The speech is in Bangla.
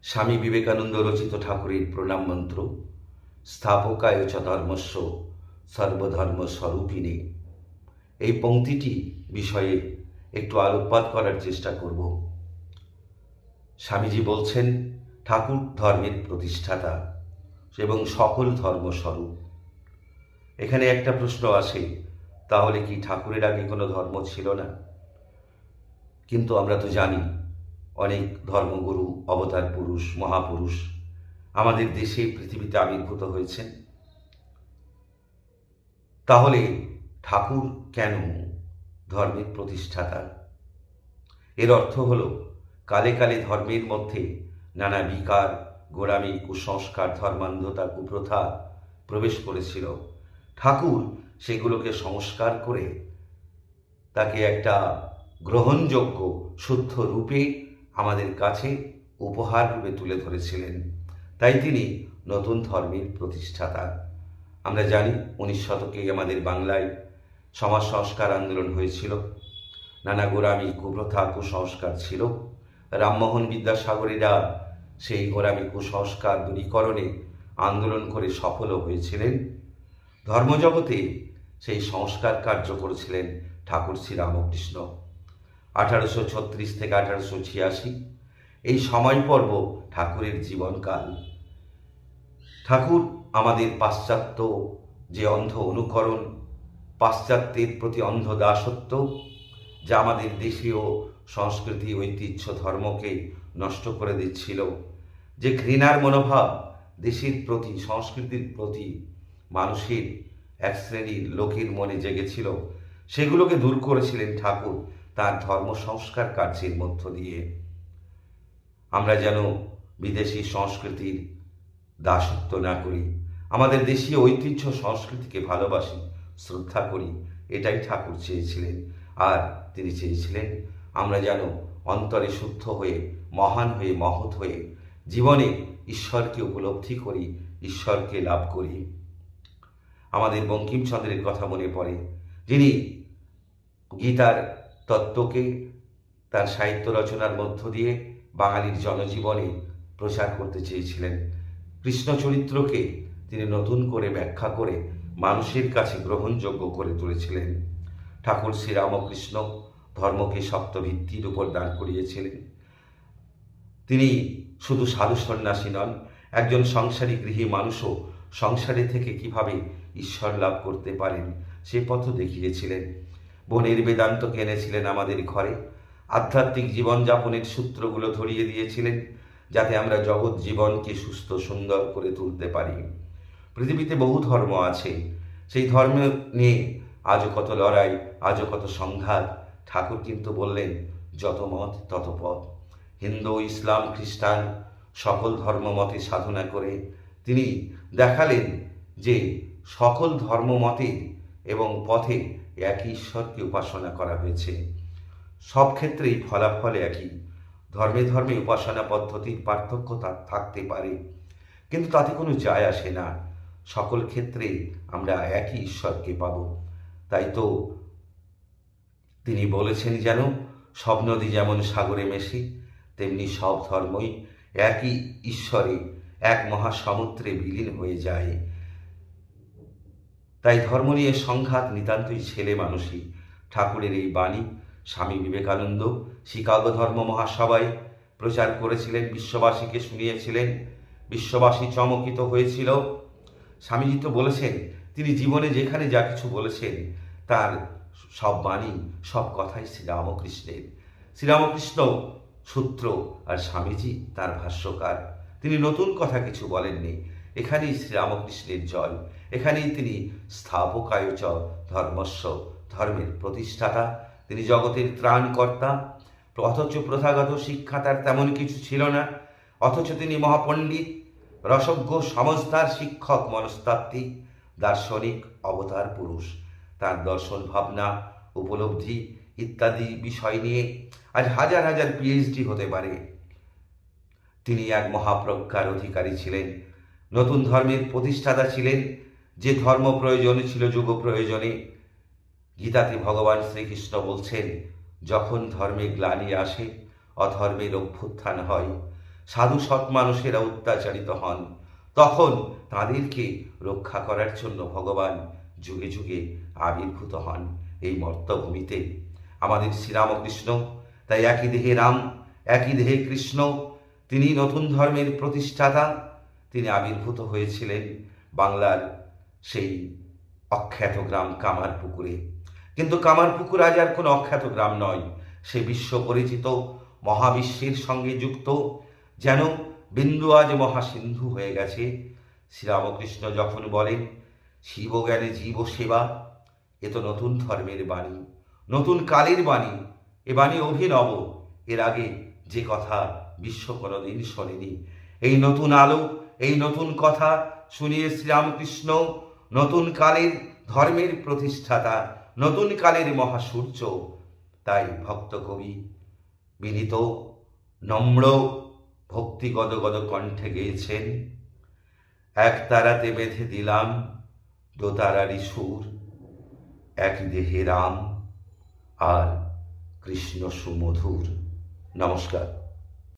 স্বামী বিবেকানন্দ রচিত ঠাকুরের প্রণাম মন্ত্র স্থাপকায় চ ধর্মস্য সর্বধর্ম স্বরূপিণী, এই পংক্তিটি বিষয়ে একটু আলোকপাত করার চেষ্টা করব। স্বামীজি বলছেন, ঠাকুর ধর্মের প্রতিষ্ঠাতা এবং সকল ধর্মস্বরূপ। এখানে একটা প্রশ্ন আসে, তাহলে কি ঠাকুরের আগে কোনো ধর্ম ছিল না? কিন্তু আমরা তো জানি অনেক ধর্মগুরু, অবতার পুরুষ, মহাপুরুষ আমাদের দেশে, পৃথিবীতে আবির্ভূত হয়েছেন। তাহলে ঠাকুর কেন ধর্মের প্রতিষ্ঠাতা? এর অর্থ হল, কালে কালে ধর্মের মধ্যে নানা বিকার, গোড়ামি, কুসংস্কার, ধর্মান্ধতা, কুপ্রথা প্রবেশ করেছিল। ঠাকুর সেগুলোকে সংস্কার করে তাকে একটা গ্রহণযোগ্য শুদ্ধ রূপে আমাদের কাছে উপহার রূপে তুলে ধরেছিলেন। তাই তিনি নতুন ধর্মের প্রতিষ্ঠাতা। আমরা জানি 19 শতকে আমাদের বাংলায় সমাজ সংস্কার আন্দোলন হয়েছিল। নানা গোড়ামি, কুপ্রথা, কুসংস্কার ছিল। রামমোহন বিদ্যাসাগরেরা সেই গোড়ামি, কুসংস্কার দূরীকরণে আন্দোলন করে সফলও হয়েছিলেন। ধর্মজগতে সেই সংস্কার কার্য করেছিলেন ঠাকুর শ্রীরামকৃষ্ণ। 1836 থেকে 1886 এই সময় পর্ব ঠাকুরের জীবনকাল। ঠাকুর আমাদের পাশ্চাত্য যে অন্ধ অনুকরণ, পাশ্চাত্যের প্রতি অন্ধ দাসত্ব, যা আমাদের দেশীয় সংস্কৃতি, ঐতিহ্য, ধর্মকে নষ্ট করে দিচ্ছিল, যে ঘৃণার মনোভাব দেশের প্রতি, সংস্কৃতির প্রতি মানুষের এক শ্রেণীর লোকের মনে জেগেছিল, সেগুলোকে দূর করেছিলেন ঠাকুর তার ধর্ম সংস্কার কার্যের মধ্য দিয়ে। আমরা যেন বিদেশি সংস্কৃতির দাসত্ব না করি, আমাদের দেশীয় ঐতিহ্য সংস্কৃতিকে ভালোবাসি, শ্রদ্ধা করি, এটাই ঠাকুর চেয়েছিলেন। আর তিনি চেয়েছিলেন আমরা যেন অন্তরে শুদ্ধ হয়ে, মহান হয়ে, মহৎ হয়ে জীবনে ঈশ্বরকে উপলব্ধি করি, ঈশ্বরকে লাভ করি। আমাদের বঙ্কিমচন্দ্রের কথা মনে পড়ে, যিনি গীতার তত্ত্বকে তার সাহিত্য রচনার মধ্য দিয়ে বাঙালির জনজীবনে প্রচার করতে চেয়েছিলেন। কৃষ্ণ চরিত্রকে তিনি নতুন করে ব্যাখ্যা করে মানুষের কাছে গ্রহণযোগ্য করে তুলেছিলেন। ঠাকুর শ্রীরামকৃষ্ণ ধর্মকে শক্ত ভিত্তির উপর দাঁড় করিয়েছিলেন। তিনি শুধু সাধু সন্ন্যাসী নন, একজন সংসারী গৃহী মানুষও সংসারে থেকে কিভাবে ঈশ্বর লাভ করতে পারেন সে পথ দেখিয়েছিলেন। বনের বেদান্তকে এনেছিলেন আমাদের ঘরে, আধ্যাত্মিক জীবনযাপনের সূত্রগুলো ধরিয়ে দিয়েছিলেন, যাতে আমরা জগৎ জীবনকে সুস্থ সুন্দর করে তুলতে পারি। পৃথিবীতে বহু ধর্ম আছে, সেই ধর্ম নিয়ে আজও কত লড়াই, আজও কত সংঘাত। ঠাকুর কিন্তু বললেন, যত মত তত পথ। হিন্দু, ইসলাম, খ্রিস্টান সকল ধর্মমতে সাধনা করে তিনি দেখালেন যে সকল ধর্মমতে এবং পথে একই ঈশ্বরকে উপাসনা করা হয়েছে। সব ক্ষেত্রেই ফলাফল একই। ধর্মে ধর্মে উপাসনা পদ্ধতির পার্থক্য থাকতে পারে, কিন্তু তাতে কোনো যায় আসে না। সকল ক্ষেত্রে আমরা একই ঈশ্বরকে পাব। তাই তো তিনি বলেছেন, যেন সব নদী যেমন সাগরে মেশে, তেমনি সব ধর্মই একই ঈশ্বরে, এক মহাসমুদ্রে বিলীন হয়ে যায়। তাই ধর্ম নিয়ে সংঘাত নিতান্তই ছেলে মানুষই। ঠাকুরের এই বাণী স্বামী বিবেকানন্দ শিকাগো ধর্ম মহাসভায় প্রচার করেছিলেন, বিশ্ববাসীকে শুনিয়েছিলেন। বিশ্ববাসী চমকিত হয়েছিল। স্বামীজি তো বলেছেন, তিনি জীবনে যেখানে যা কিছু বলেছেন তার সব বাণী, সব কথাই শ্রীরামকৃষ্ণের। শ্রীরামকৃষ্ণ সূত্র আর স্বামীজি তার ভাষ্যকার। তিনি নতুন কথা কিছু বলেননি। এখানেই শ্রীরামকৃষ্ণের জয়, এখানেই তিনি স্থাপকায় চ ধর্মস্য, ধর্মের প্রতিষ্ঠাতা। তিনি জগতের ত্রাণকর্তা। অথচ প্রথাগত শিক্ষা তার তেমন কিছু ছিল না। অথচ তিনি মহাপণ্ডিত, রসজ্ঞ, সমজদার শিক্ষক, মনস্তাত্ত্বিক, দার্শনিক, অবতার পুরুষ। তার দর্শন, ভাবনা, উপলব্ধি ইত্যাদি বিষয় নিয়ে আজ হাজার হাজার পিএইচডি হতে পারে। তিনি এক মহাপ্রজ্ঞার অধিকারী ছিলেন, নতুন ধর্মের প্রতিষ্ঠাতা ছিলেন। যে ধর্ম প্রয়োজনে ছিল যুগ প্রয়োজনে। গীতাতে ভগবান শ্রীকৃষ্ণ বলছেন, যখন ধর্মে গ্লানি আসে, অধর্মের অভ্যুত্থান হয়। সাধু সৎ মানুষেরা অত্যাচারিত হন, তখন তাদেরকে রক্ষা করার জন্য ভগবান যুগে যুগে আবির্ভূত হন এই মর্তভূমিতে। আমাদের শ্রীরামকৃষ্ণ তাই একই দেহে রাম, একই দেহে কৃষ্ণ, তিনি নতুন ধর্মের প্রতিষ্ঠাতা। তিনি আবির্ভূত হয়েছিলেন বাংলার সেই অখ্যাত গ্রাম কামারপুকুরে। কিন্তু কামারপুকুর আজ আর কোনো অখ্যাত গ্রাম নয়, সে বিশ্ব পরিচিত মহাবিশ্বের সঙ্গে যুক্ত, যেন বিন্দু আজ মহাসিন্ধু হয়ে গেছে। শ্রীরামকৃষ্ণ যখন বলেন শিবজ্ঞানে জীব সেবা, এ তো নতুন ধর্মের বাণী, নতুন কালের বাণী। এ বাণী অভিনব, এর আগে যে কথা বিশ্ব কোনোদিন শোনেনি। এই নতুন আলো, এই নতুন কথা শুনিয়ে শ্রীরামকৃষ্ণ নতুন কালের ধর্মের প্রতিষ্ঠাতা, নতুন কালের মহাসূর্য। তাই ভক্ত কবি বিনীত নম্র ভক্তি গদগদ কণ্ঠে গেয়েছেন, এক তারাতে বেঁধে দিলাম দোতারারি সুর, এক দেহে রাম আর কৃষ্ণ সুমধুর। নমস্কার।